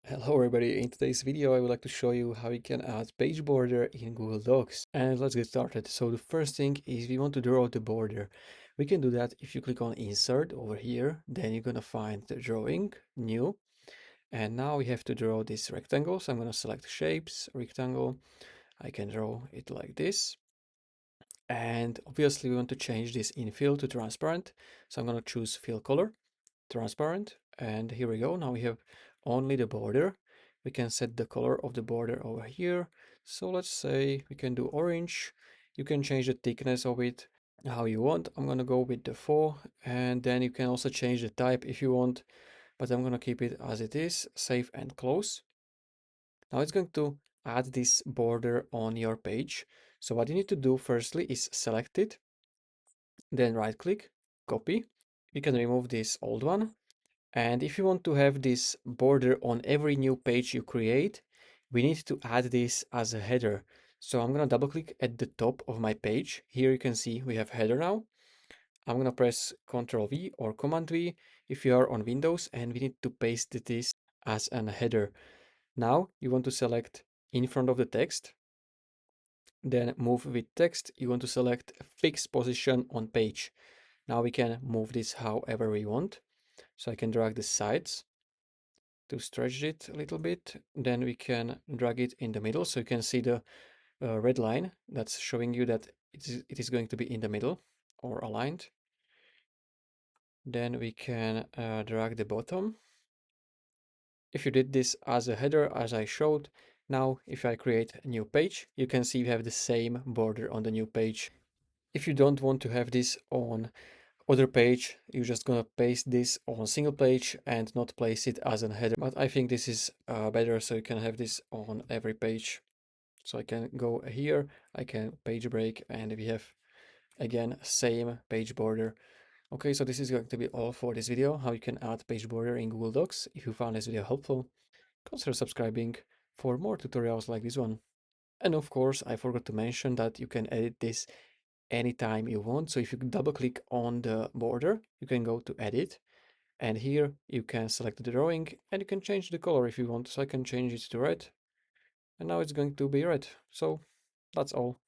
Hello everybody, in today's video I would like to show you how you can add page border in Google Docs. And let's get started. So the first thing is we want to draw the border. We can do that if you click on Insert over here, then you're gonna find the drawing, New. And now we have to draw this rectangle. So I'm gonna select Shapes, Rectangle. I can draw it like this. And obviously we want to change this infill to transparent. So I'm gonna choose Fill Color, Transparent. And here we go. Now we have only the border. We can set the color of the border over here. So let's say we can do orange. You can change the thickness of it how you want. I'm gonna go with the 4, and then you can also change the type if you want, but I'm gonna keep it as it is. Save and close. Now it's going to add this border on your page. So what you need to do firstly is select it, then right click, copy. You can remove this old one. And if you want to have this border on every new page you create, we need to add this as a header. So I'm going to double click at the top of my page. Here you can see we have header now. I'm going to press Ctrl V or Command V if you are on Windows, and we need to paste this as a header. Now you want to select in front of the text, then move with text. You want to select fixed position on page. Now we can move this however we want. So I can drag the sides to stretch it a little bit. Then we can drag it in the middle. So you can see the red line that's showing you that it is going to be in the middle or aligned. Then we can drag the bottom. If you did this as a header, as I showed, now if I create a new page, you can see we have the same border on the new page. If you don't want to have this on other page, you're just gonna paste this on single page and not place it as a header. But I think this is better, so you can have this on every page. So I can go here, I can page break, and we have again same page border. Okay, so this is going to be all for this video, how you can add page border in Google Docs. If you found this video helpful, consider subscribing for more tutorials like this one. And of course, I forgot to mention that you can edit this anytime you want. So if you double click on the border, you can go to edit, and here you can select the drawing and you can change the color if you want. So I can change it to red, and now it's going to be red. So that's all.